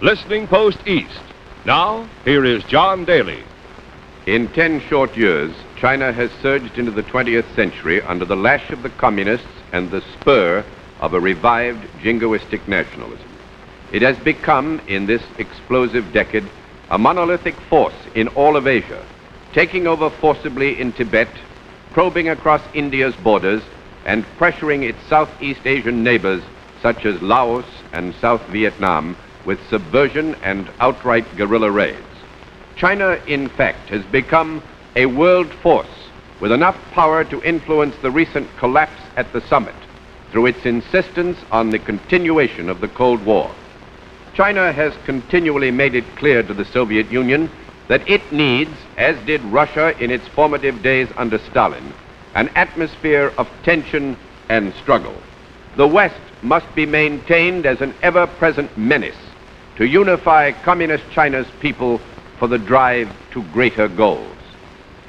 Listening Post East. Now, here is John Daly. In 10 short years, China has surged into the 20th century under the lash of the communists and the spur of a revived jingoistic nationalism. It has become, in this explosive decade, a monolithic force in all of Asia, taking over forcibly in Tibet, probing across India's borders, and pressuring its Southeast Asian neighbors, such as Laos and South Vietnam, with subversion and outright guerrilla raids. China, in fact, has become a world force with enough power to influence the recent collapse at the summit through its insistence on the continuation of the Cold War. China has continually made it clear to the Soviet Union that it needs, as did Russia in its formative days under Stalin, an atmosphere of tension and struggle. The West must be maintained as an ever-present menace to unify communist China's people for the drive to greater goals.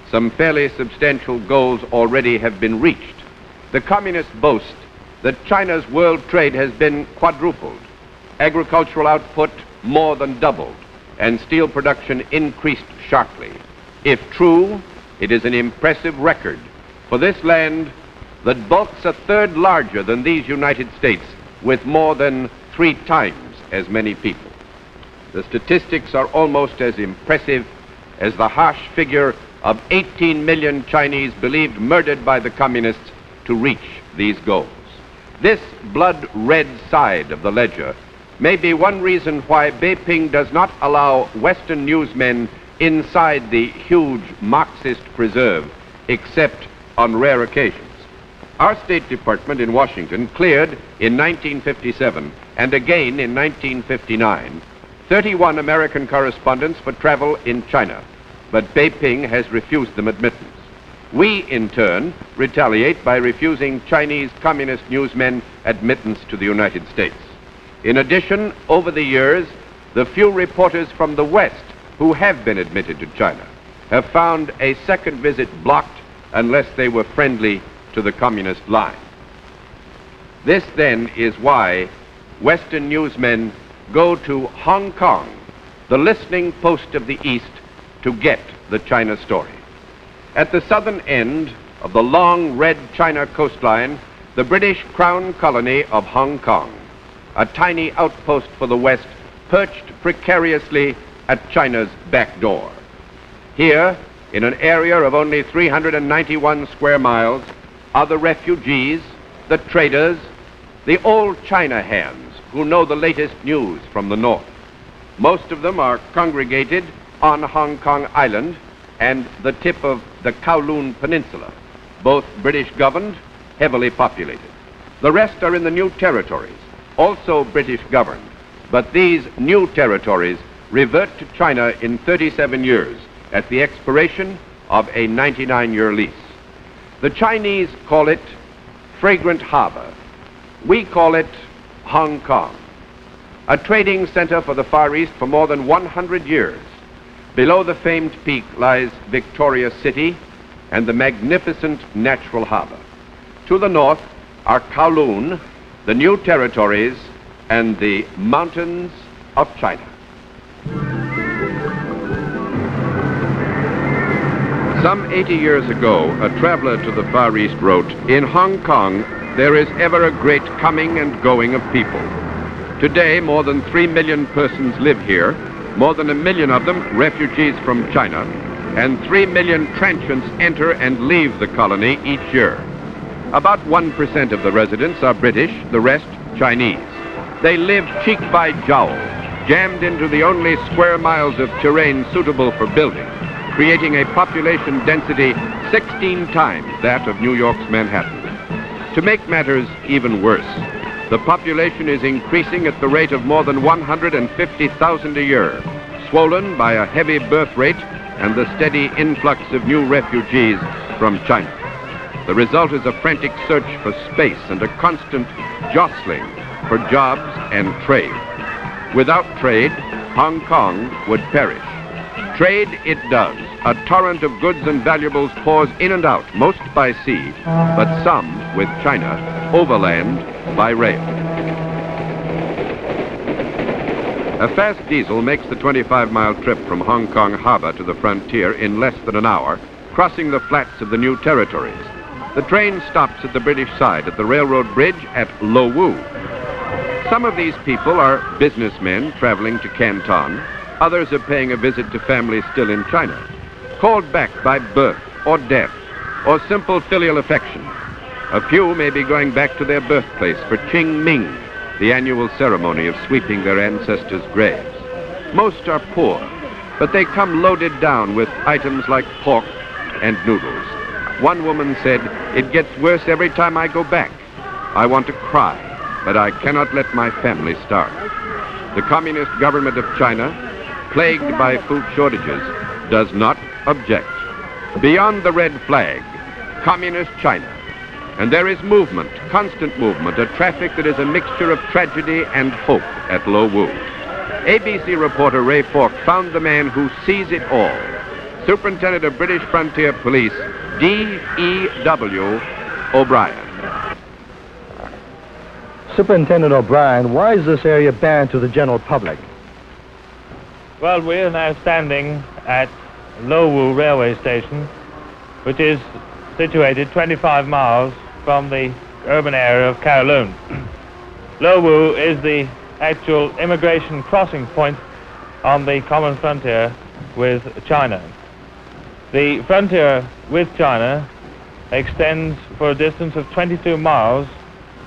Some fairly substantial goals already have been reached. The communists boast that China's world trade has been quadrupled, agricultural output more than doubled, and steel production increased sharply. If true, it is an impressive record for this land that bulks a third larger than these United States with more than 3 times as many people. The statistics are almost as impressive as the harsh figure of 18 million Chinese believed murdered by the communists to reach these goals. This blood-red side of the ledger may be one reason why Beiping does not allow Western newsmen inside the huge Marxist preserve, except on rare occasions. Our State Department in Washington cleared in 1957 and again in 1959 31 American correspondents for travel in China, but Beiping has refused them admittance. We, in turn, retaliate by refusing Chinese communist newsmen admittance to the United States. In addition, over the years, the few reporters from the West who have been admitted to China have found a second visit blocked unless they were friendly to the communist line. This, then, is why Western newsmen go to Hong Kong, the listening post of the East, to get the China story. At the southern end of the long red China coastline, the British Crown colony of Hong Kong, a tiny outpost for the West perched precariously at China's back door. Here, in an area of only 391 square miles, are the refugees, the traders, the old China hands who know the latest news from the north. Most of them are congregated on Hong Kong Island and the tip of the Kowloon Peninsula, both British governed, heavily populated. The rest are in the new territories, also British governed, but these new territories revert to China in 37 years at the expiration of a 99-year lease. The Chinese call it Fragrant Harbor. We call it Hong Kong, a trading center for the Far East for more than 100 years. Below the famed peak lies Victoria City and the magnificent natural harbor. To the north are Kowloon, the new territories, and the mountains of China. Some 80 years ago, a traveler to the Far East wrote, "In Hong Kong, there is ever a great coming and going of people. Today, more than 3 million persons live here, more than 1 million of them refugees from China, and 3 million transients enter and leave the colony each year. About 1% of the residents are British, the rest Chinese. They live cheek by jowl, jammed into the only square miles of terrain suitable for building, creating a population density 16 times that of New York's Manhattan. To make matters even worse, the population is increasing at the rate of more than 150,000 a year, swollen by a heavy birth rate and the steady influx of new refugees from China. The result is a frantic search for space and a constant jostling for jobs and trade. Without trade, Hong Kong would perish. Trade it does. A torrent of goods and valuables pours in and out, most by sea, but some, with China, overland by rail. A fast diesel makes the 25-mile trip from Hong Kong harbor to the frontier in less than an hour, crossing the flats of the new territories. The train stops at the British side at the railroad bridge at Lo Wu. Some of these people are businessmen traveling to Canton. Others are paying a visit to families still in China, called back by birth or death or simple filial affection. A few may be going back to their birthplace for Qing Ming, the annual ceremony of sweeping their ancestors' graves. Most are poor, but they come loaded down with items like pork and noodles. One woman said, "It gets worse every time I go back. I want to cry, but I cannot let my family starve." The communist government of China, plagued by food shortages, does not object. Beyond the red flag, communist China. And there is movement, constant movement, a traffic that is a mixture of tragedy and hope at Lo Wu. ABC reporter Ray Falk found the man who sees it all. Superintendent of British Frontier Police, D.E.W. O'Brien. Superintendent O'Brien, why is this area banned to the general public? Well, we are now standing at Lo Wu railway station, which is situated 25 miles from the urban area of Kowloon. Lo Wu is the actual immigration crossing point on the common frontier with China. The frontier with China extends for a distance of 22 miles,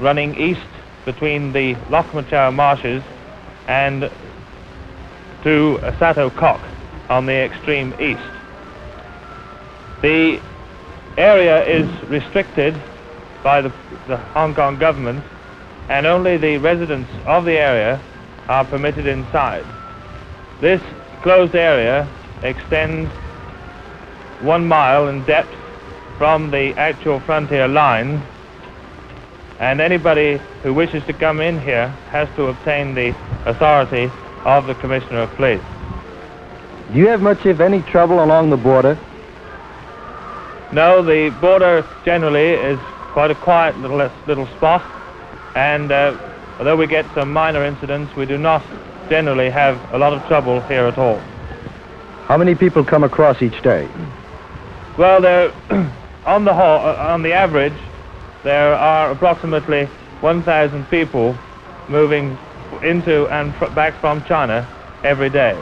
running east between the Loch Machau marshes and to Sato Kok on the extreme east. The area is restricted by the Hong Kong government, and only the residents of the area are permitted inside. This closed area extends 1 mile in depth from the actual frontier line, and anybody who wishes to come in here has to obtain the authority of the Commissioner of Police. Do you have much, if any, trouble along the border? No, the border generally is quite a quiet little spot, and although we get some minor incidents, we do not generally have a lot of trouble here at all. How many people come across each day? Well, there, on the average, there are approximately 1,000 people moving into and back from China every day.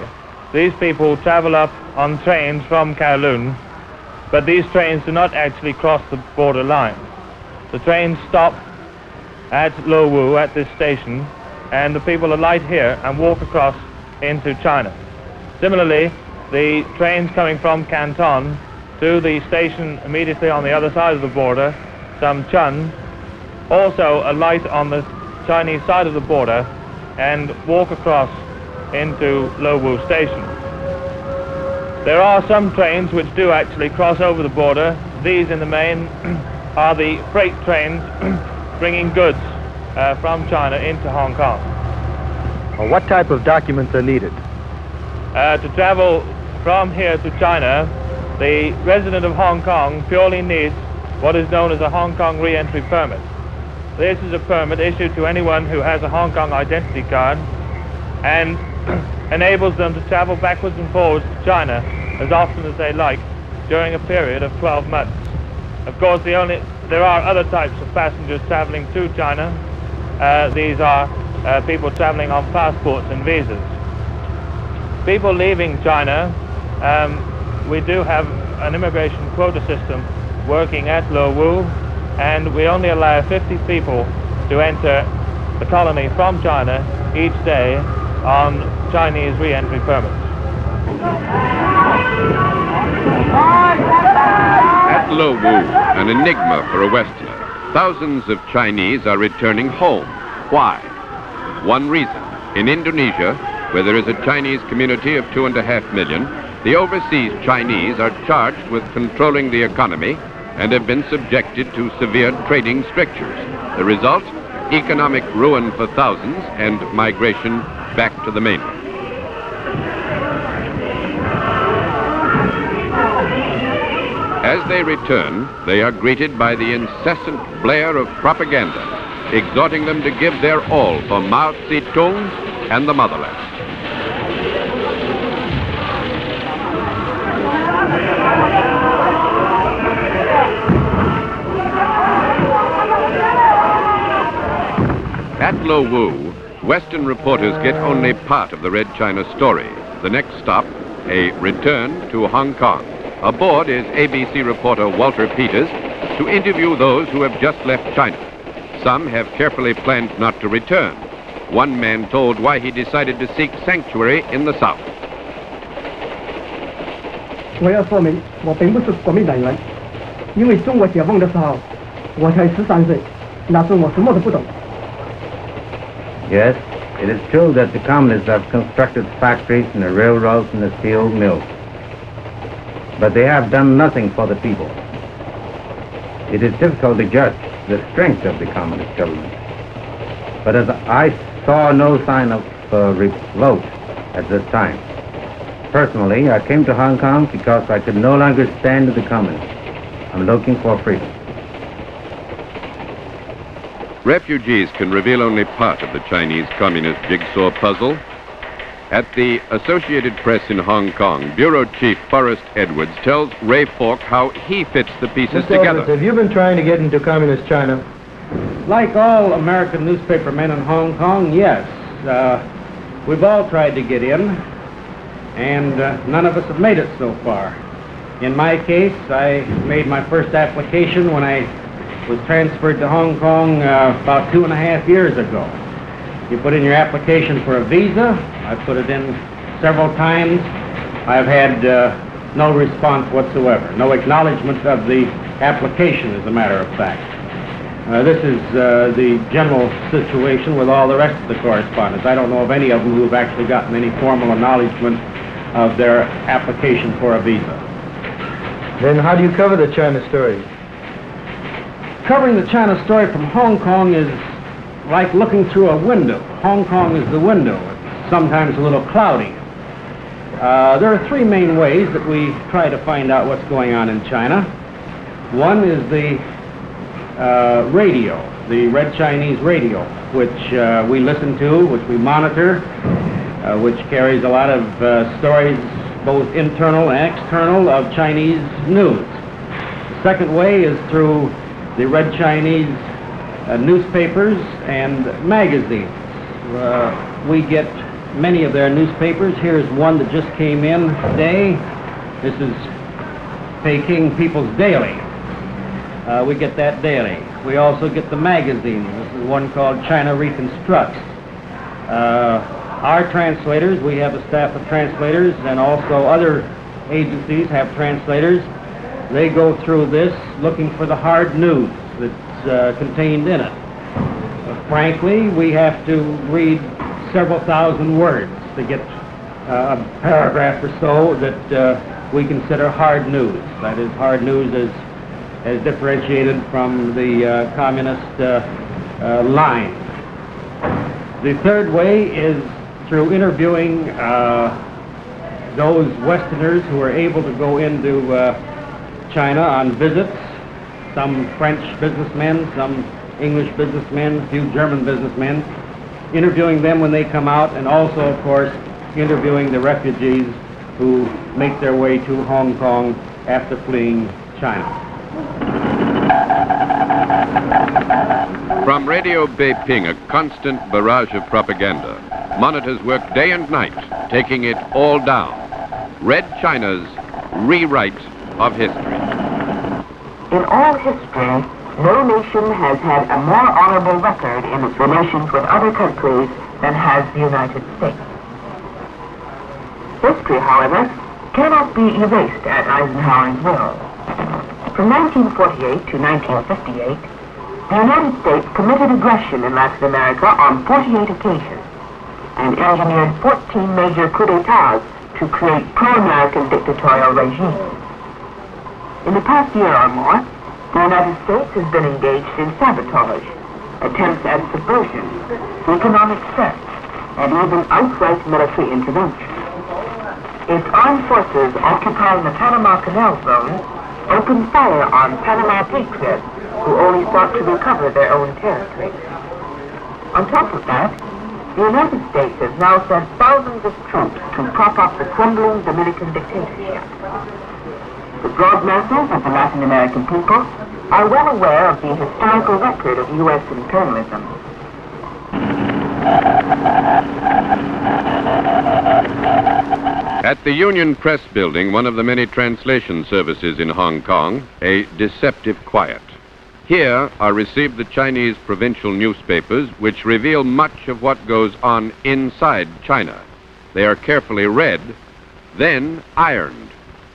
These people travel up on trains from Kowloon, but these trains do not actually cross the border line. The trains stop at Lo Wu at this station, and the people alight here and walk across into China. Similarly, the trains coming from Canton to the station immediately on the other side of the border, Samchun, also alight on the Chinese side of the border and walk across into Lo Wu station. There are some trains which do actually cross over the border. These in the main are the freight trains bringing goods from China into Hong Kong. Well, what type of documents are needed? To travel from here to China, the resident of Hong Kong purely needs what is known as a Hong Kong re-entry permit. This is a permit issued to anyone who has a Hong Kong identity card and enables them to travel backwards and forwards to China as often as they like during a period of 12 months. Of course, there are other types of passengers traveling to China. These are people traveling on passports and visas. People leaving China, we do have an immigration quota system working at Lo Wu, and we only allow 50 people to enter the colony from China each day on Chinese re-entry permits. At Lo Wu, an enigma for a Westerner, thousands of Chinese are returning home. Why? One reason. In Indonesia, where there is a Chinese community of 2.5 million, the overseas Chinese are charged with controlling the economy and have been subjected to severe trading strictures. The result? Economic ruin for thousands and migration back to the mainland. As they return, they are greeted by the incessant blare of propaganda, exhorting them to give their all for Mao Zedong and the motherland. Ludlow Wu, Western reporters get only part of the Red China story. The next stop, a return to Hong Kong. Aboard is ABC reporter Walter Peters to interview those who have just left China. Some have carefully planned not to return. One man told why he decided to seek sanctuary in the South. 我要说明，我并不是国民党员，因为中国解放的时候，我才13岁，那时我什么都不懂。 Yes, it is true that the communists have constructed factories and the railroads and the steel mills. But they have done nothing for the people. It is difficult to judge the strength of the communist government. But as I saw no sign of revolt at this time. Personally, I came to Hong Kong because I could no longer stand with the communists. I'm looking for freedom. Refugees can reveal only part of the Chinese communist jigsaw puzzle. At the Associated Press in Hong Kong, Bureau Chief Forrest Edwards tells Ray Falk how he fits the pieces Mr. together. Edwards, have you been trying to get into communist China? Like all American newspapermen in Hong Kong, yes. We've all tried to get in, and none of us have made it so far. In my case, I made my first application when I was transferred to Hong Kong about 2.5 years ago. You put in your application for a visa. I put it in several times. I've had no response whatsoever, no acknowledgement of the application, as a matter of fact. This is the general situation with all the rest of the correspondents. I don't know of any of them who have actually gotten any formal acknowledgement of their application for a visa. Then how do you cover the China story? Covering the China story from Hong Kong is like looking through a window. Hong Kong is the window. It's sometimes a little cloudy. There are three main ways that we try to find out what's going on in China. One is the radio, the Red Chinese radio, which we listen to, which we monitor, which carries a lot of stories, both internal and external, of Chinese news. The second way is through the Red Chinese newspapers and magazines. We get many of their newspapers. Here's one that just came in today. This is Peking People's Daily. We get that daily. We also get the magazines. This is one called China Reconstructs. Our translators, we have a staff of translators, and also other agencies have translators. They go through this looking for the hard news that's contained in it. Frankly, we have to read several thousand words to get a paragraph or so that we consider hard news. That is, hard news as differentiated from the communist line. The third way is through interviewing those Westerners who are able to go into China on visits, some French businessmen, some English businessmen, a few German businessmen, interviewing them when they come out, and also, of course, interviewing the refugees who make their way to Hong Kong after fleeing China. From Radio Beiping, a constant barrage of propaganda. Monitors work day and night, taking it all down. Red China's rewrite of history. In all history, no nation has had a more honorable record in its relations with other countries than has the United States. History, however, cannot be erased at Eisenhower's will. From 1948 to 1958, the United States committed aggression in Latin America on 48 occasions and engineered 14 major coups d'etats to create pro-American dictatorial regimes. In the past year or more, the United States has been engaged in sabotage, attempts at subversion, economic threats, and even outright military intervention. Its armed forces occupying the Panama Canal Zone opened fire on Panama patriots who only sought to recover their own territory. On top of that, the United States has now sent thousands of troops to prop up the crumbling Dominican dictatorship. The broad masses of the Latin American people are well aware of the historical record of U.S. imperialism. At the Union Press Building, one of the many translation services in Hong Kong, a deceptive quiet. Here are received the Chinese provincial newspapers, which reveal much of what goes on inside China. They are carefully read, then ironed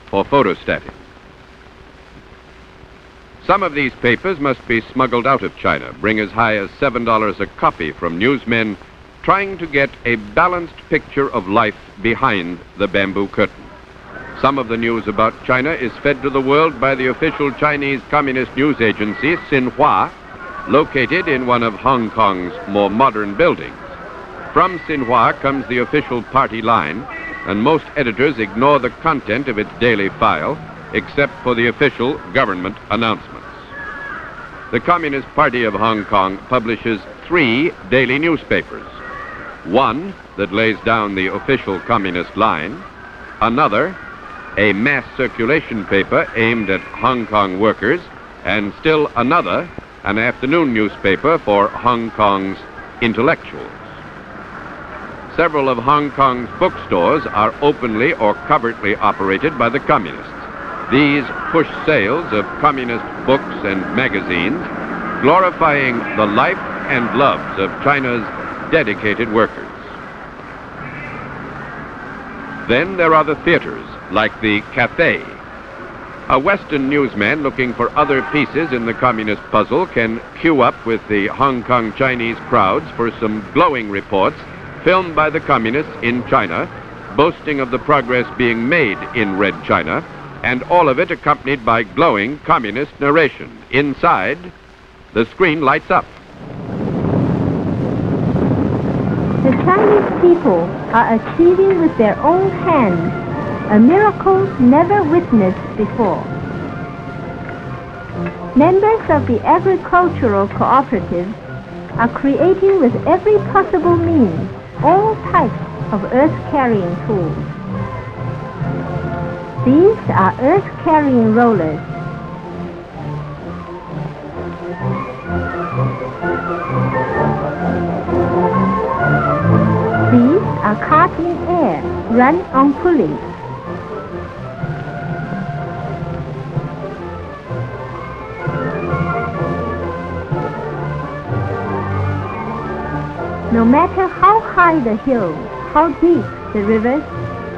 for photostating. Some of these papers must be smuggled out of China, bring as high as $7 a copy from newsmen trying to get a balanced picture of life behind the bamboo curtain. Some of the news about China is fed to the world by the official Chinese Communist news agency, Xinhua, located in one of Hong Kong's more modern buildings. From Xinhua comes the official party line, and most editors ignore the content of its daily file, except for the official government announcements. The Communist Party of Hong Kong publishes 3 daily newspapers. One that lays down the official communist line, another, a mass circulation paper aimed at Hong Kong workers, and still another, an afternoon newspaper for Hong Kong's intellectuals. Several of Hong Kong's bookstores are openly or covertly operated by the communists. These push sales of communist books and magazines, glorifying the life and loves of China's dedicated workers. Then there are the theaters, like the Cafe. A Western newsman looking for other pieces in the communist puzzle can queue up with the Hong Kong Chinese crowds for some glowing reports filmed by the communists in China, boasting of the progress being made in Red China, and all of it accompanied by glowing communist narration. Inside, the screen lights up. The Chinese people are achieving with their own hands a miracle never witnessed before. Members of the agricultural cooperatives are creating with every possible means all types of earth-carrying tools. These are earth-carrying rollers. These are cars in air, run on pulleys. No matter how high the hills, how deep the rivers,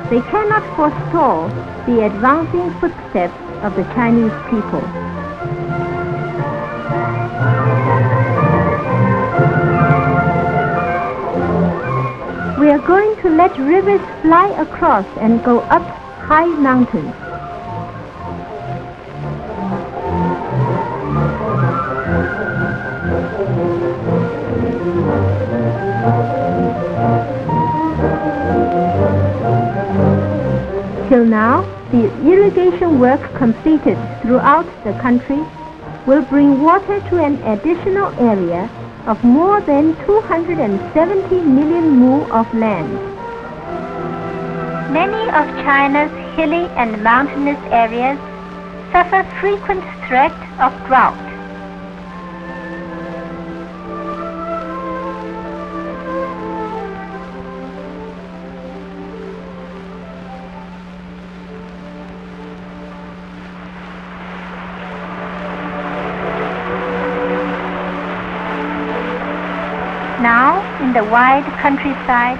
they cannot forestall the advancing footsteps of the Chinese people. We are going to let rivers fly across and go up high mountains. Till now, the irrigation work completed throughout the country will bring water to an additional area of more than 270 million mu of land. Many of China's hilly and mountainous areas suffer frequent threat of drought. Now, in the wide countryside,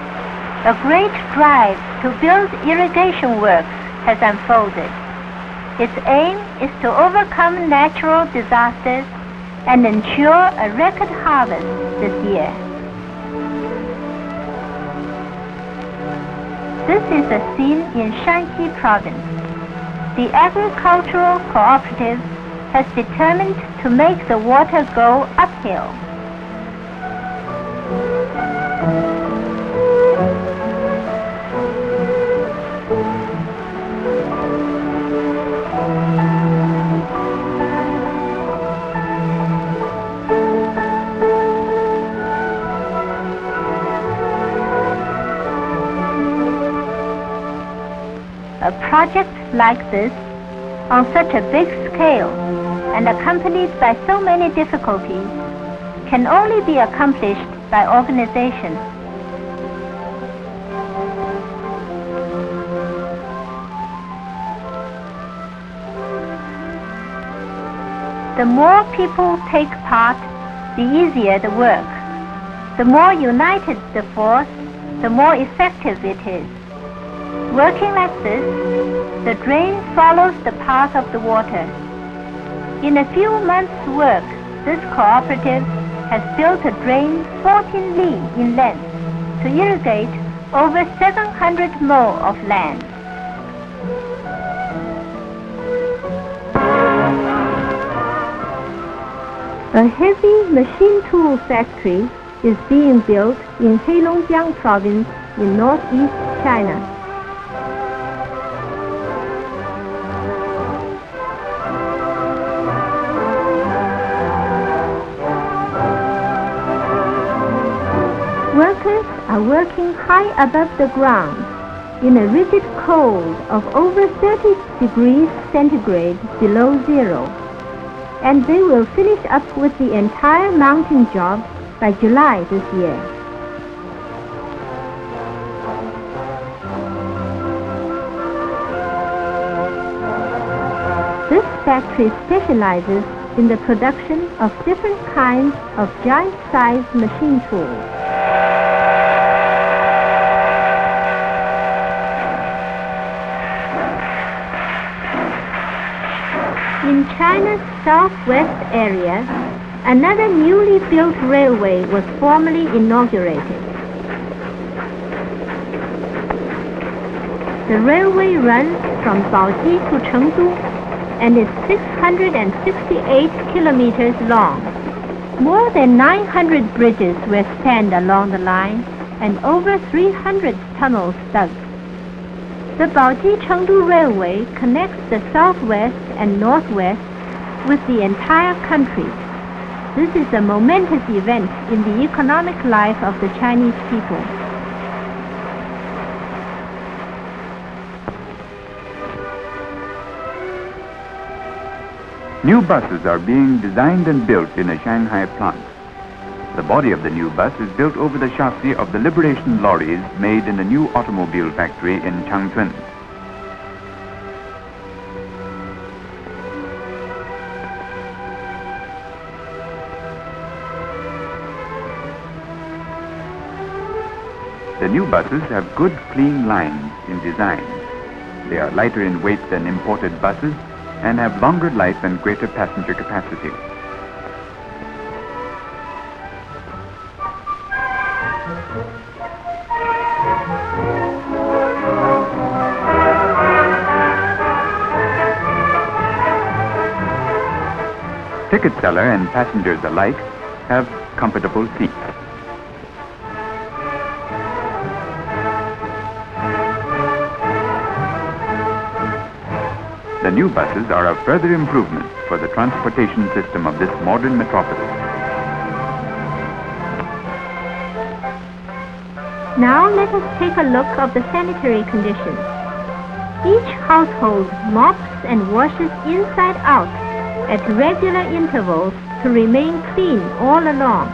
a great drive to build irrigation works has unfolded. Its aim is to overcome natural disasters and ensure a record harvest this year. This is a scene in Shanxi province. The agricultural cooperative has determined to make the water go uphill. A project like this, on such a big scale and accompanied by so many difficulties, can only be accomplished by organization. The more people take part, the easier the work. The more united the force, the more effective it is. Working like this, the drain follows the path of the water. In a few months' work, this cooperative has built a drain 14 li in length to irrigate over 700 mo of land. A heavy machine tool factory is being built in Heilongjiang province in northeast China. Workers are working high above the ground in a rigid cold of over 30 degrees centigrade below zero, and they will finish up with the entire mounting job by July this year. This factory specializes in the production of different kinds of giant-sized machine tools. In China's southwest area, another newly built railway was formally inaugurated. The railway runs from Baoji to Chengdu and is 668 kilometers long. More than 900 bridges were spanned along the line and over 300 tunnels dug. The Baoji-Chengdu Railway connects the southwest and northwest with the entire country. This is a momentous event in the economic life of the Chinese people. New buses are being designed and built in a Shanghai plant. The body of the new bus is built over the chassis of the Liberation lorries made in the new automobile factory in Changchun. The new buses have good, clean lines in design. They are lighter in weight than imported buses and have longer life and greater passenger capacity. Ticket seller and passengers alike have comfortable seats. The new buses are a further improvement for the transportation system of this modern metropolis. Now let us take a look of the sanitary conditions. Each household mops and washes inside out at regular intervals to remain clean all along.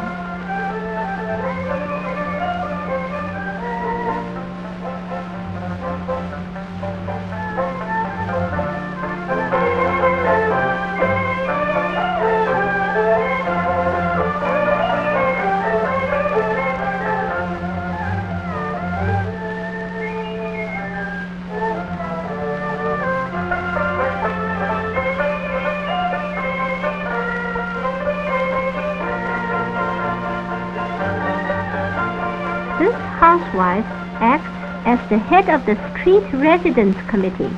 This housewife acts as the head of the Street Residence Committee.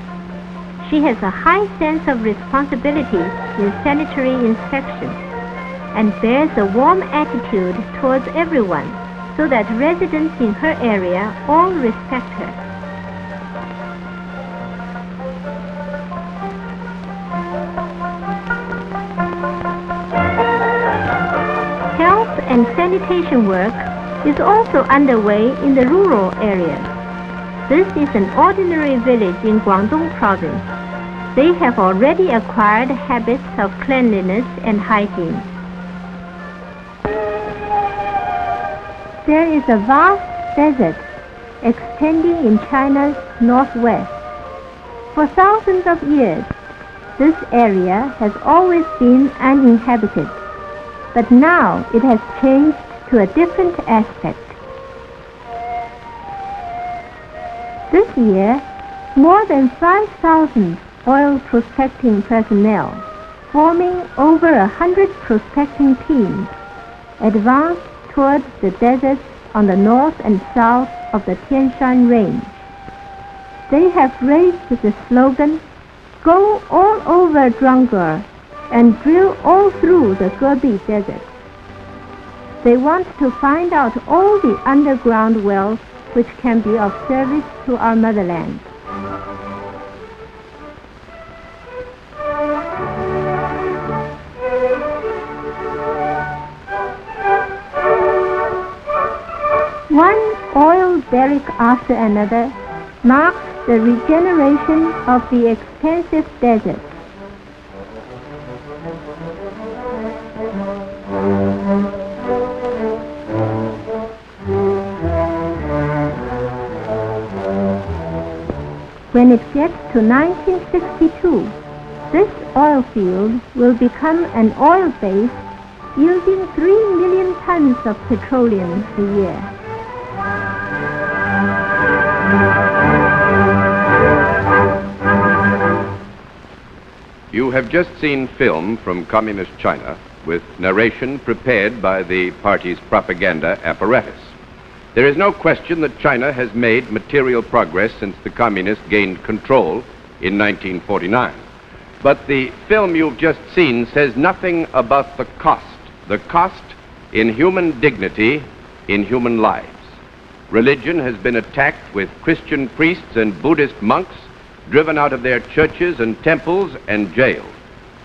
She has a high sense of responsibility in sanitary inspection and bears a warm attitude towards everyone so that residents in her area all respect her. Health and sanitation work is also underway in the rural areas. This is an ordinary village in Guangdong province. They have already acquired habits of cleanliness and hygiene. There is a vast desert extending in China's northwest. For thousands of years, this area has always been uninhabited, but now it has changed to a different aspect. This year, more than 5,000 oil prospecting personnel, forming over 100 prospecting teams, advanced toward the deserts on the north and south of the Tian Shan Range. They have raised the slogan, "Go all over Zhuangge and drill all through the Gobi Desert." They want to find out all the underground wells which can be of service to our motherland. One oil derrick after another marks the regeneration of the extensive desert. When it gets to 1962, this oil field will become an oil base yielding 3 million tons of petroleum a year. You have just seen film from Communist China with narration prepared by the party's propaganda apparatus. There is no question that China has made material progress since the Communists gained control in 1949. But the film you've just seen says nothing about the cost in human dignity, in human lives. Religion has been attacked with Christian priests and Buddhist monks driven out of their churches and temples and jailed.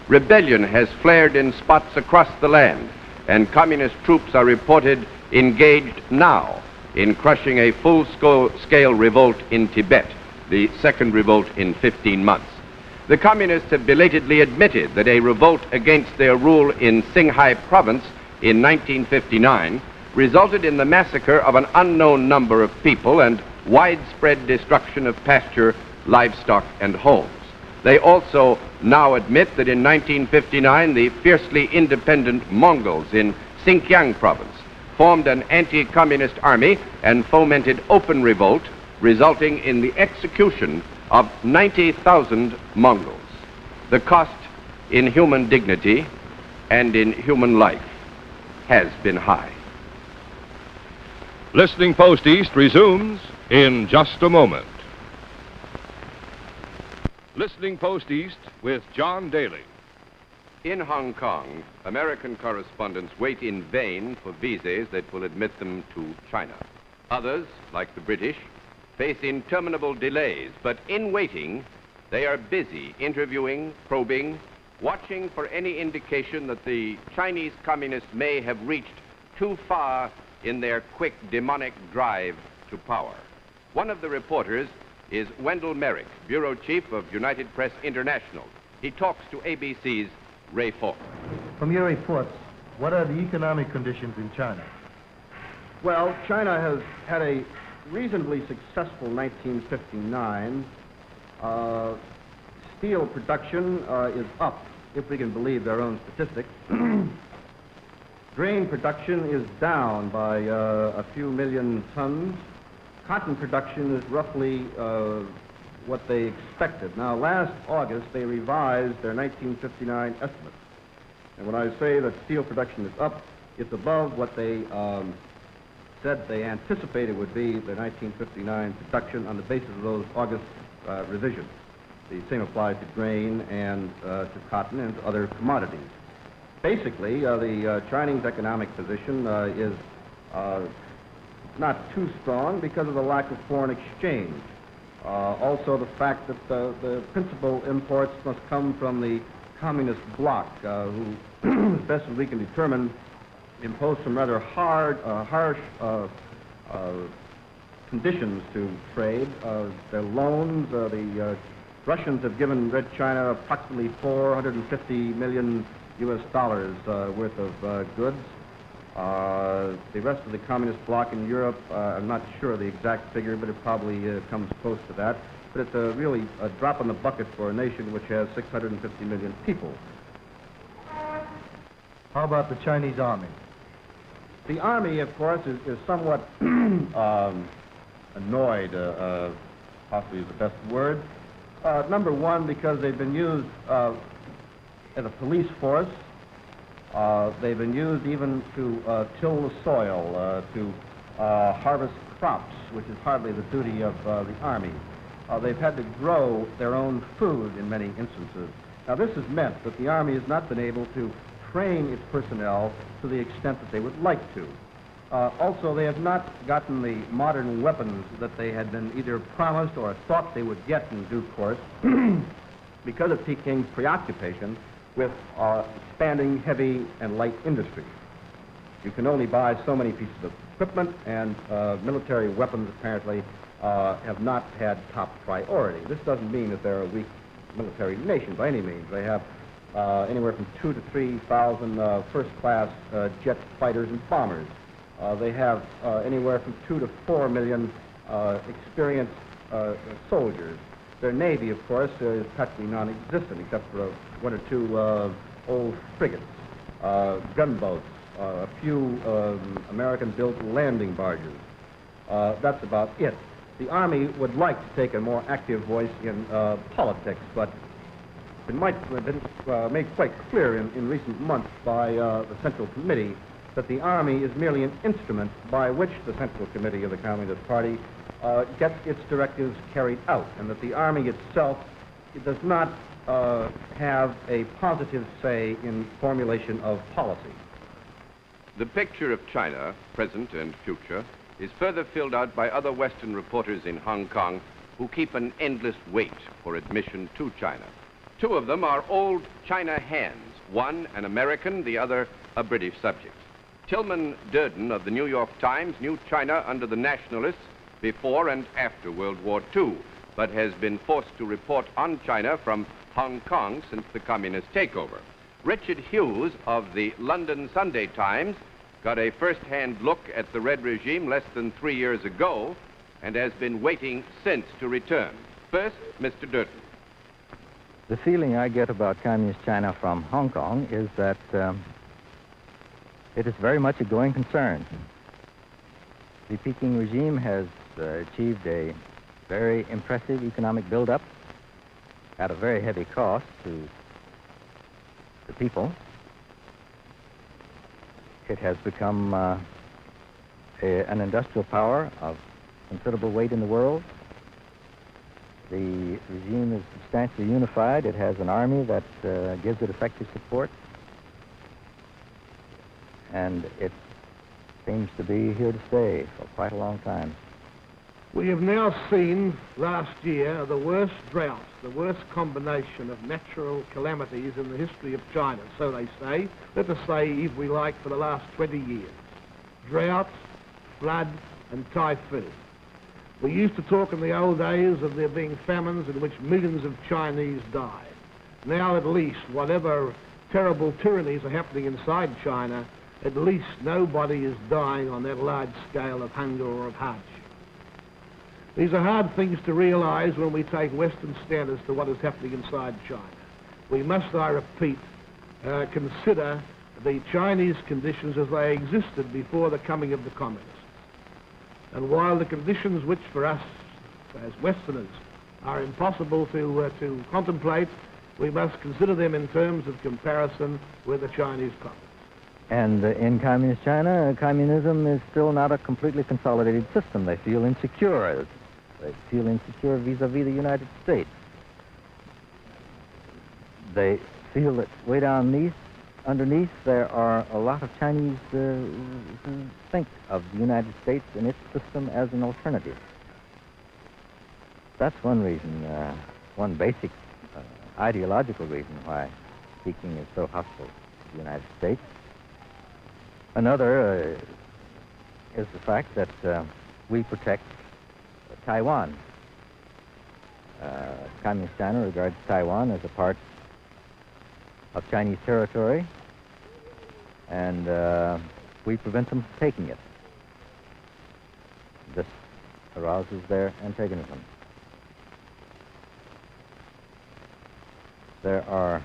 Rebellion has flared in spots across the land, and communist troops are reported engaged now in crushing a full-scale revolt in Tibet, the second revolt in 15 months. The communists have belatedly admitted that a revolt against their rule in Qinghai province in 1959 resulted in the massacre of an unknown number of people and widespread destruction of pasture, livestock, and homes. They also now admit that in 1959 the fiercely independent Mongols in Xinjiang province formed an anti-communist army and fomented open revolt, resulting in the execution of 90,000 Mongols. The cost in human dignity and in human life has been high. Listening Post East resumes in just a moment. Listening Post East with John Daly. In Hong Kong, American correspondents wait in vain for visas that will admit them to China. Others, like the British, face interminable delays, but in waiting, they are busy interviewing, probing, watching for any indication that the Chinese communists may have reached too far in their quick demonic drive to power. One of the reporters is Wendell Merrick, bureau chief of United Press International. He talks to ABC's Ray Falk. From your reports, what are the economic conditions in China? Well, China has had a reasonably successful 1959. Steel production is up, if we can believe their own statistics. Grain production is down by a few million tons. Cotton production is roughly what they expected. Now, last August, they revised their 1959 estimates. And when I say that steel production is up, it's above what they said they anticipated would be the 1959 production on the basis of those August revisions. The same applies to grain and to cotton and to other commodities. Basically, the Chinese economic position is not too strong because of the lack of foreign exchange. Also the fact that the principal imports must come from the communist bloc, who, as best as we can determine, impose some rather harsh conditions to trade. Their loans, the Russians have given Red China approximately $450 million US worth of goods. The rest of the communist bloc in Europe, I'm not sure of the exact figure, but it probably comes close to that. But it's really a drop in the bucket for a nation which has 650 million people. How about the Chinese army? The army, of course, is somewhat annoyed, possibly is the best word. Number one, because they've been used as a police force. They've been used even to till the soil, to harvest crops, which is hardly the duty of the army. They've had to grow their own food in many instances. Now, this has meant that the army has not been able to train its personnel to the extent that they would like to. Also, they have not gotten the modern weapons that they had been either promised or thought they would get in due course because of Peking's preoccupation with expanding heavy and light industry. You can only buy so many pieces of equipment, and military weapons apparently have not had top priority. This doesn't mean that they're a weak military nation by any means. They have anywhere from 2,000 to 3,000 first-class jet fighters and bombers. They have anywhere from 2 to 4 million experienced soldiers. Their navy, of course, is practically non-existent except for one or two old frigates, gunboats, a few American-built landing barges. That's about it. The Army would like to take a more active voice in politics, but it might have been made quite clear in recent months by the Central Committee that the Army is merely an instrument by which the Central Committee of the Communist Party gets its directives carried out, and that the Army itself does not have a positive say in formulation of policy. The picture of China, present and future, is further filled out by other Western reporters in Hong Kong who keep an endless wait for admission to China. Two of them are old China hands, one an American, the other a British subject. Tilman Durden of the New York Times knew China under the nationalists before and after World War II, but has been forced to report on China from Hong Kong since the communist takeover. Richard Hughes of the London Sunday Times got a first-hand look at the Red regime less than 3 years ago and has been waiting since to return. First, Mr. Durden. The feeling I get about Communist China from Hong Kong is that it is very much a going concern. The Peking regime has achieved a very impressive economic buildup at a very heavy cost to the people. It has become an industrial power of considerable weight in the world. The regime is substantially unified. It has an army that gives it effective support. And it seems to be here to stay for quite a long time. We have now seen last year the worst drought, the worst combination of natural calamities in the history of China, so they say. Let us say, if we like, for the last 20 years. Drought, flood, and typhoon. We used to talk in the old days of there being famines in which millions of Chinese died. Now, at least, whatever terrible tyrannies are happening inside China, at least nobody is dying on that large scale of hunger or of hardship. These are hard things to realize when we take Western standards to what is happening inside China. We must, I repeat, consider the Chinese conditions as they existed before the coming of the communists. And while the conditions which for us, as Westerners, are impossible to contemplate, we must consider them in terms of comparison with the Chinese communists. And in Communist China, communism is still not a completely consolidated system. They feel insecure. They feel insecure vis-a-vis the United States. They feel that way down underneath, there are a lot of Chinese who think of the United States and its system as an alternative. That's one reason, one basic ideological reason why Peking is so hostile to the United States. Another is the fact that we protect Taiwan. Communist China regards Taiwan as a part of Chinese territory, and we prevent them from taking it. This arouses their antagonism. There are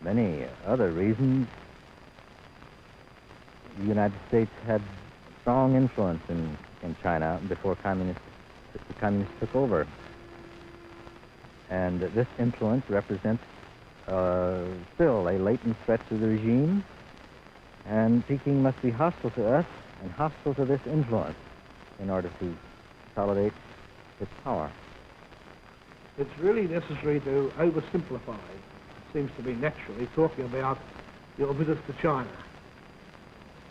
many other reasons. The United States had strong influence in China before the communists took over. And this influence represents still a latent threat to the regime, and Peking must be hostile to us and hostile to this influence in order to consolidate its power. It's really necessary to oversimplify, it seems to be naturally, talking about your visits to China.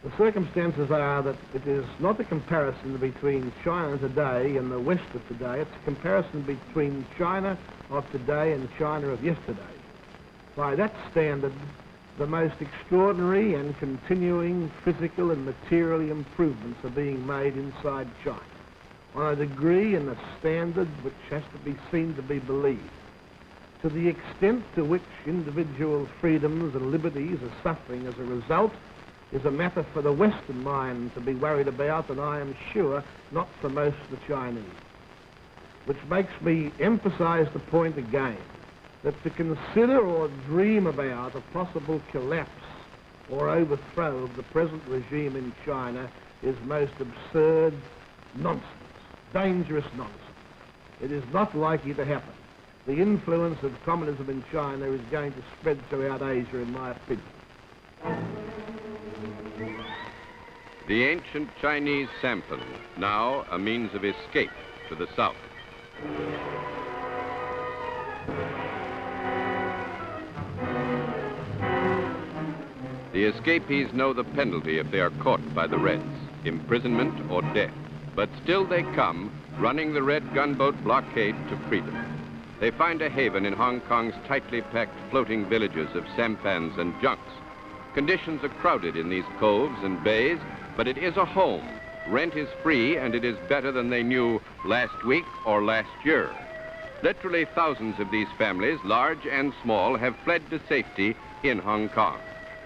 The circumstances are that it is not a comparison between China today and the West of today. It's a comparison between China of today and China of yesterday. By that standard, the most extraordinary and continuing physical and material improvements are being made inside China on a degree and a standard which has to be seen to be believed. To the extent to which individual freedoms and liberties are suffering as a result is a matter for the Western mind to be worried about, and I am sure not for most of the Chinese. Which makes me emphasize the point again, that to consider or dream about a possible collapse or overthrow of the present regime in China is most absurd nonsense, dangerous nonsense. It is not likely to happen. The influence of communism in China is going to spread throughout Asia, in my opinion. The ancient Chinese sampan, now a means of escape to the south. The escapees know the penalty if they are caught by the Reds, imprisonment or death. But still they come, running the Red gunboat blockade to freedom. They find a haven in Hong Kong's tightly packed floating villages of sampans and junks. Conditions are crowded in these coves and bays, but it is a home. Rent is free, and it is better than they knew last week or last year. Literally thousands of these families, large and small, have fled to safety in Hong Kong.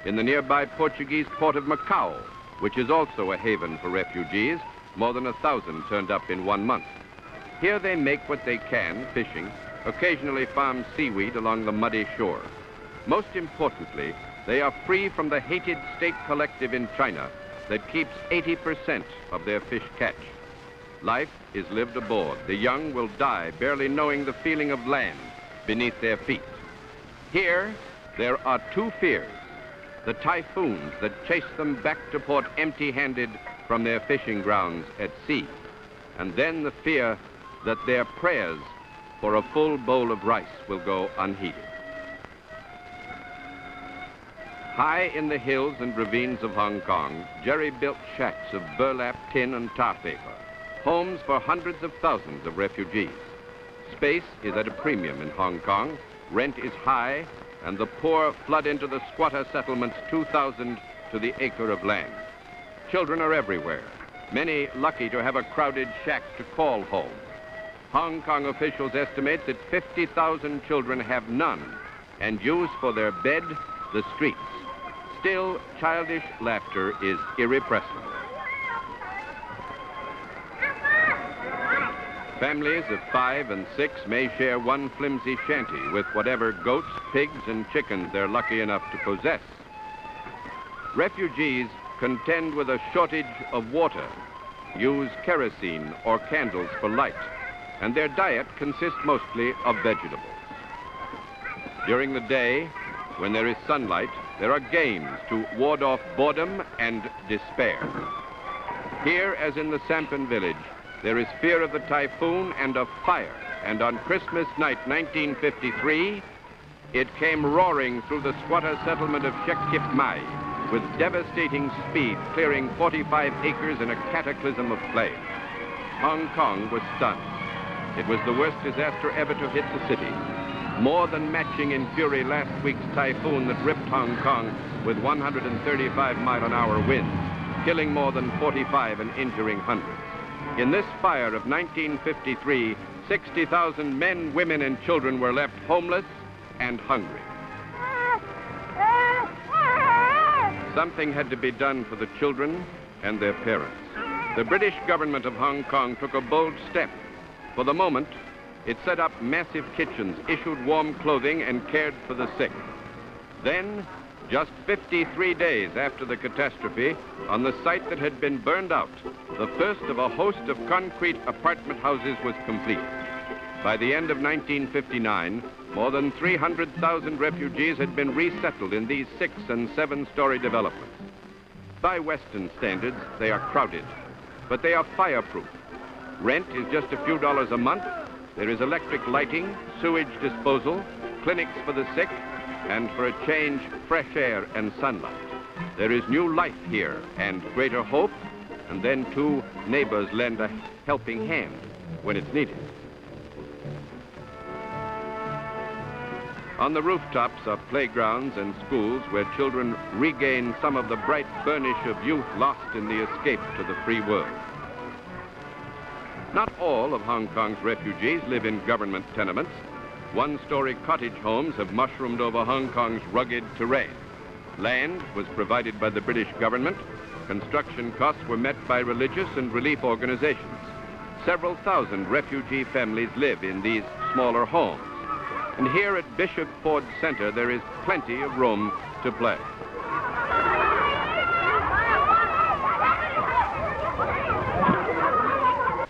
In the nearby Portuguese port of Macau, which is also a haven for refugees, more than 1,000 turned up in 1 month. Here they make what they can, fishing, occasionally farm seaweed along the muddy shore. Most importantly, they are free from the hated state collective in China that keeps 80% of their fish catch. Life is lived aboard. The young will die barely knowing the feeling of land beneath their feet. Here, there are two fears: the typhoons that chase them back to port empty-handed from their fishing grounds at sea, and then the fear that their prayers for a full bowl of rice will go unheeded. High in the hills and ravines of Hong Kong, jerry-built shacks of burlap, tin, and tar paper, homes for hundreds of thousands of refugees. Space is at a premium in Hong Kong, rent is high, and the poor flood into the squatter settlements 2,000 to the acre of land. Children are everywhere, many lucky to have a crowded shack to call home. Hong Kong officials estimate that 50,000 children have none and use for their bed the streets. Still, childish laughter is irrepressible. Families of 5 and 6 may share one flimsy shanty with whatever goats, pigs, and chickens they're lucky enough to possess. Refugees contend with a shortage of water, use kerosene or candles for light, and their diet consists mostly of vegetables. During the day, when there is sunlight, there are games to ward off boredom and despair. Here, as in the sampan village, there is fear of the typhoon and of fire, and on Christmas night 1953, it came roaring through the squatter settlement of Shek Kip Mai with devastating speed, clearing 45 acres in a cataclysm of flame. Hong Kong was stunned. It was the worst disaster ever to hit the city, more than matching in fury last week's typhoon that ripped Hong Kong with 135-mile-an-hour winds, killing more than 45 and injuring hundreds. In this fire of 1953, 60,000 men, women, and children were left homeless and hungry. Something had to be done for the children and their parents. The British government of Hong Kong took a bold step. For the moment, it set up massive kitchens, issued warm clothing, and cared for the sick. Then, just 53 days after the catastrophe, on the site that had been burned out, the first of a host of concrete apartment houses was complete. By the end of 1959, more than 300,000 refugees had been resettled in these 6- and 7-story developments. By Western standards, they are crowded, but they are fireproof. Rent is just a few dollars a month. There is electric lighting, sewage disposal, clinics for the sick, and for a change, fresh air and sunlight. There is new life here and greater hope, and then too, neighbors lend a helping hand when it's needed. On the rooftops are playgrounds and schools where children regain some of the bright burnish of youth lost in the escape to the free world. Not all of Hong Kong's refugees live in government tenements. One-story cottage homes have mushroomed over Hong Kong's rugged terrain. Land was provided by the British government. Construction costs were met by religious and relief organizations. Several thousand refugee families live in these smaller homes. And here at Bishop Ford Center, there is plenty of room to play.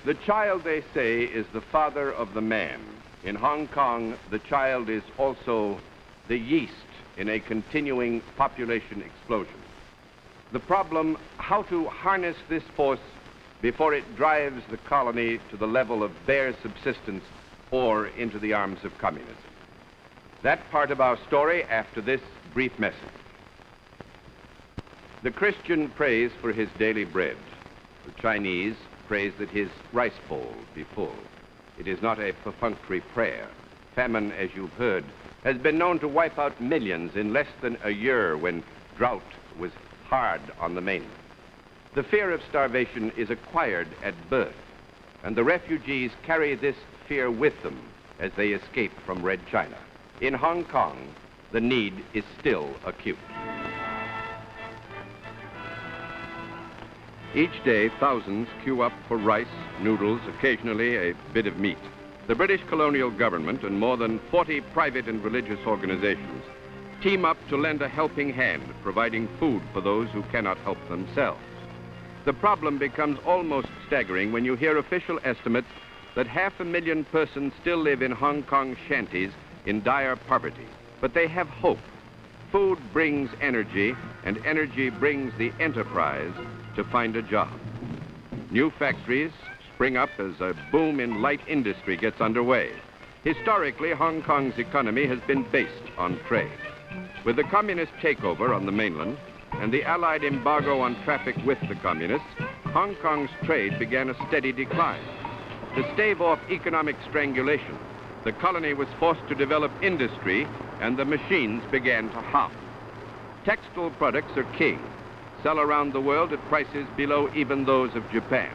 The child, they say, is the father of the man. In Hong Kong, the child is also the yeast in a continuing population explosion. The problem, how to harness this force before it drives the colony to the level of bare subsistence or into the arms of communism. That part of our story after this brief message. The Christian prays for his daily bread. The Chinese prays that his rice bowl be full. It is not a perfunctory prayer. Famine, as you've heard, has been known to wipe out millions in less than a year when drought was hard on the mainland. The fear of starvation is acquired at birth, and the refugees carry this fear with them as they escape from Red China. In Hong Kong, the need is still acute. Each day, thousands queue up for rice, noodles, occasionally a bit of meat. The British colonial government and more than 40 private and religious organizations team up to lend a helping hand, providing food for those who cannot help themselves. The problem becomes almost staggering when you hear official estimates that 500,000 persons still live in Hong Kong shanties in dire poverty. But they have hope. Food brings energy, and energy brings the enterprise to find a job. New factories spring up as a boom in light industry gets underway. Historically, Hong Kong's economy has been based on trade. With the communist takeover on the mainland and the Allied embargo on traffic with the communists, Hong Kong's trade began a steady decline. To stave off economic strangulation, the colony was forced to develop industry, and the machines began to hum. Textile products are king, sell around the world at prices below even those of Japan.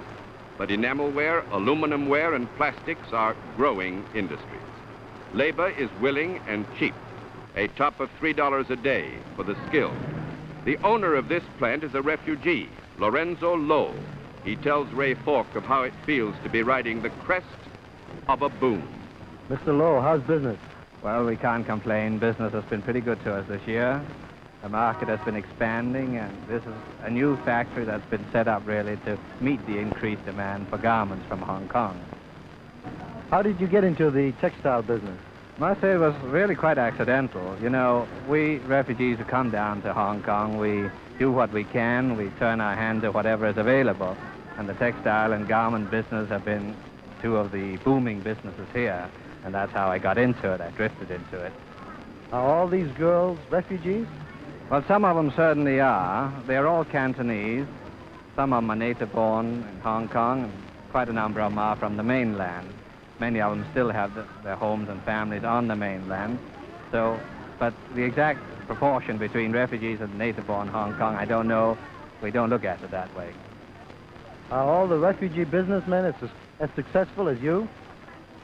But enamelware, aluminum ware, and plastics are growing industries. Labor is willing and cheap, a top of $3 a day for the skilled. The owner of this plant is a refugee, Lorenzo Lowe. He tells Ray Falk of how it feels to be riding the crest of a boom. Mr. Lowe, how's business? Well, we can't complain. Business has been pretty good to us this year. The market has been expanding, and this is a new factory that's been set up really to meet the increased demand for garments from Hong Kong. How did you get into the textile business? I must say it was really quite accidental. You know, we refugees who come down to Hong Kong, we do what we can, we turn our hand to whatever is available, and the textile and garment business have been two of the booming businesses here, and that's how I got into it. I drifted into it. Are all these girls refugees? Well, some of them certainly are. They're all Cantonese. Some of them are native-born in Hong Kong, and quite a number of them are from the mainland. Many of them still have their homes and families on the mainland. So, but the exact proportion between refugees and native-born Hong Kong, I don't know. We don't look at it that way. Are all the refugee businessmen as successful as you?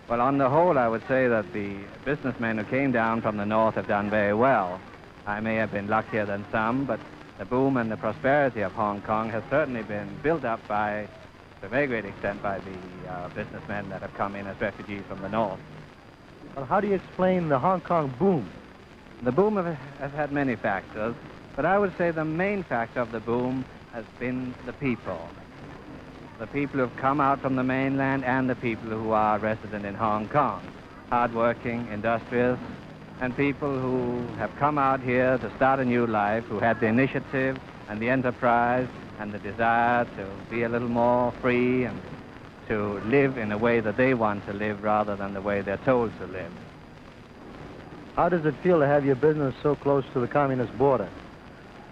Well, on the whole, I would say that the businessmen who came down from the north have done very well. I may have been luckier than some, but The boom and the prosperity of Hong Kong has certainly been built up to a very great extent by the businessmen that have come in as refugees from the north. Well, how do you explain the Hong Kong boom? The boom has had many factors, but I would say the main factor of the boom has been the people. The people who have come out from the mainland and the people who are resident in Hong Kong. Hard-working, industrious, and people who have come out here to start a new life, who had the initiative and the enterprise and the desire to be a little more free and to live in a way that they want to live rather than the way they're told to live. How does it feel to have your business so close to the communist border?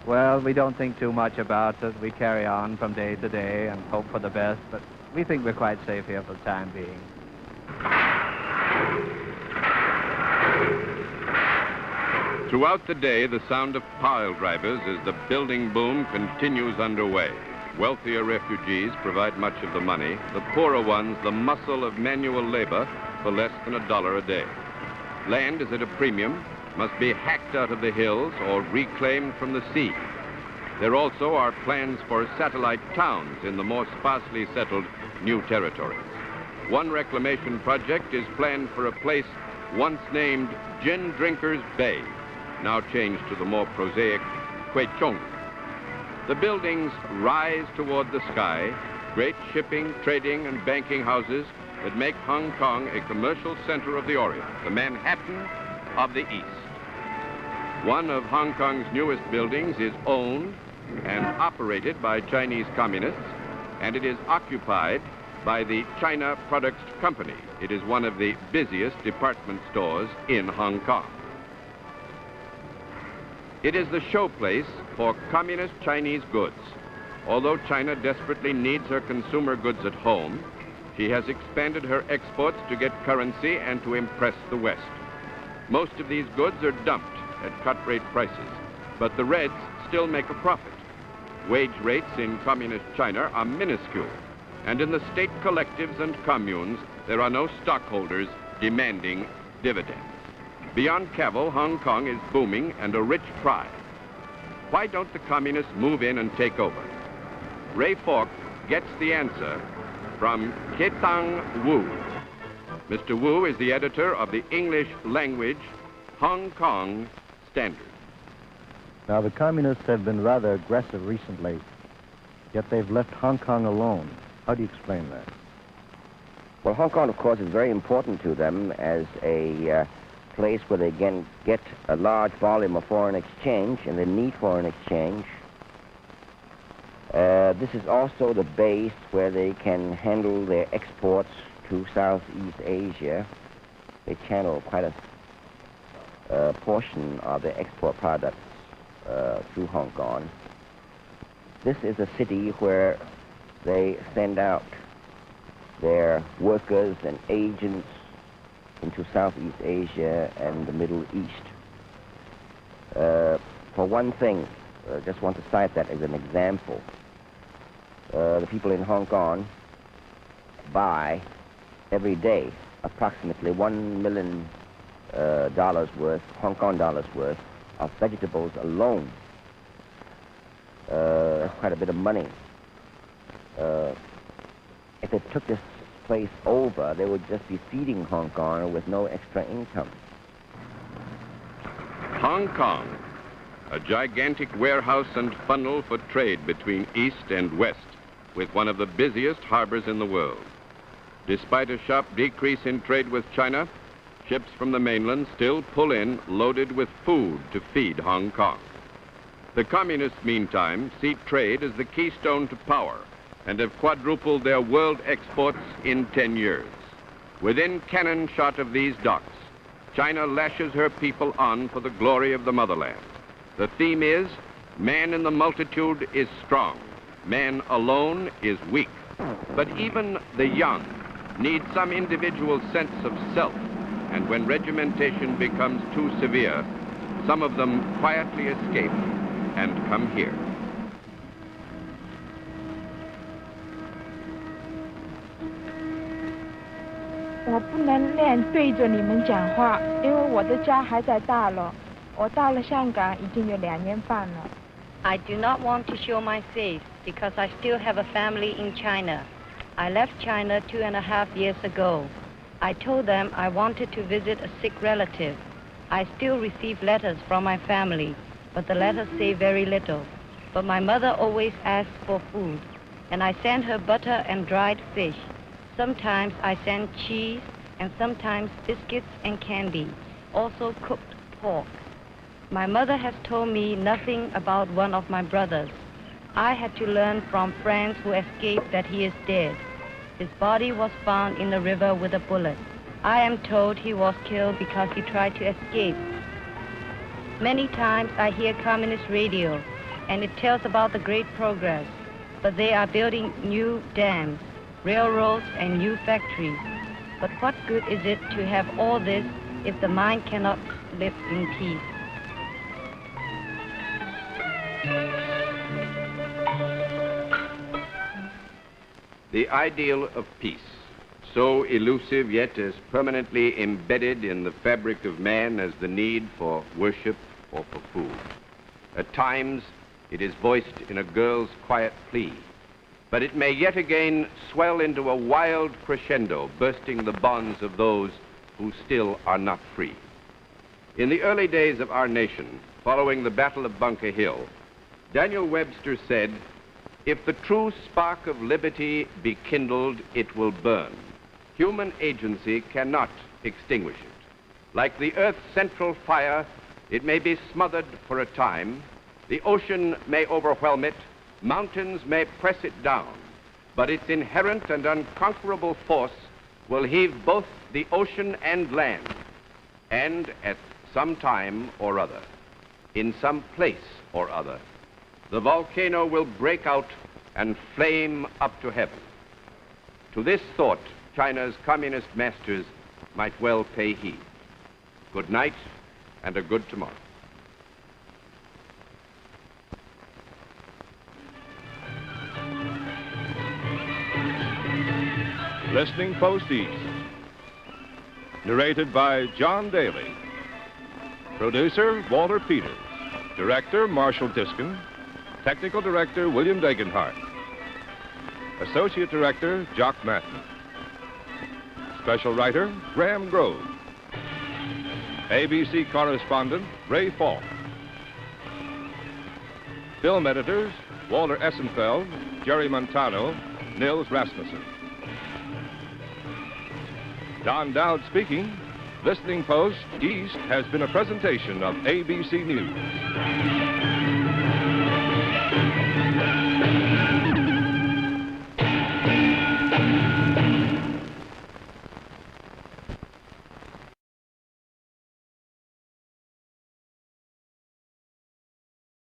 Well, we don't think too much about it. We carry on from day to day and hope for the best, but we think we're quite safe here for the time being. Throughout the day, the sound of pile drivers as the building boom continues underway. Wealthier refugees provide much of the money, the poorer ones the muscle of manual labor for less than $1 a day. Land is at a premium, must be hacked out of the hills or reclaimed from the sea. There also are plans for satellite towns in the more sparsely settled new territories. One reclamation project is planned for a place once named Gin Drinkers Bay, now changed to the more prosaic Kwei Chung. The buildings rise toward the sky, great shipping, trading, and banking houses that make Hong Kong a commercial center of the Orient, the Manhattan of the East. One of Hong Kong's newest buildings is owned and operated by Chinese communists, and it is occupied by the China Products Company. It is one of the busiest department stores in Hong Kong. It is the showplace for communist Chinese goods. Although China desperately needs her consumer goods at home, she has expanded her exports to get currency and to impress the West. Most of these goods are dumped at cut-rate prices, but the Reds still make a profit. Wage rates in communist China are minuscule, and in the state collectives and communes, there are no stockholders demanding dividends. Beyond cavil, Hong Kong is booming and a rich prize. Why don't the communists move in and take over? Ray Falk gets the answer from Ketang Wu. Mr. Wu is the editor of the English language Hong Kong Standard. Now, the communists have been rather aggressive recently, yet they've left Hong Kong alone. How do you explain that? Well, Hong Kong, of course, is very important to them as a place where they can get a large volume of foreign exchange, and they need foreign exchange. This is also the base where they can handle their exports to Southeast Asia. They channel quite a portion of their export products through Hong Kong. This is a city where they send out their workers and agents into Southeast Asia and the Middle East. For one thing, just want to cite that as an example. The people in Hong Kong buy every day approximately $1 million worth, Hong Kong dollars worth, of vegetables alone. That's quite a bit of money. If they took this place over, they would just be feeding Hong Kong with no extra income. Hong Kong, a gigantic warehouse and funnel for trade between East and West, with one of the busiest harbors in the world. Despite a sharp decrease in trade with China, ships from the mainland still pull in loaded with food to feed Hong Kong. The communists, meantime, see trade as the keystone to power and have quadrupled their world exports in 10 years. Within cannon shot of these docks, China lashes her people on for the glory of the motherland. The theme is, man in the multitude is strong, man alone is weak. But even the young need some individual sense of self, and when regimentation becomes too severe, some of them quietly escape and come here. 我不能练对着你们讲话，因为我的家还在大陆，我到了香港已经有2年半了。I do not want to show my face because I still have a family in China. I left China 2.5 years ago. I told them I wanted to visit a sick relative. I still receive letters from my family, but the letters say very little. But my mother always asks for food, and I send her butter and dried fish. Sometimes I send cheese, and sometimes biscuits and candy, also cooked pork. My mother has told me nothing about one of my brothers. I had to learn from friends who escaped that he is dead. His body was found in the river with a bullet. I am told he was killed because he tried to escape. Many times I hear communist radio, and it tells about the great progress, but they are building new dams, railroads, and new factories. But what good is it to have all this if the mind cannot live in peace? The ideal of peace, so elusive yet as permanently embedded in the fabric of man as the need for worship or for food. At times, it is voiced in a girl's quiet plea, but it may yet again swell into a wild crescendo, bursting the bonds of those who still are not free. In the early days of our nation, following the Battle of Bunker Hill, Daniel Webster said, "If the true spark of liberty be kindled, it will burn. Human agency cannot extinguish it. Like the earth's central fire, it may be smothered for a time, the ocean may overwhelm it, mountains may press it down, but its inherent and unconquerable force will heave both the ocean and land, and at some time or other, in some place or other, the volcano will break out and flame up to heaven." To this thought, China's communist masters might well pay heed. Good night and a good tomorrow. Listening Post East. Narrated by John Daly. Producer, Walter Peters. Director, Marshall Diskin. Technical Director, William Degenhardt. Associate Director, Jock Matten. Special Writer, Graham Grove. ABC Correspondent, Ray Falk. Film Editors, Walter Essenfeld, Jerry Montano, Nils Rasmussen. Don Dowd speaking. Listening Post East has been a presentation of ABC News.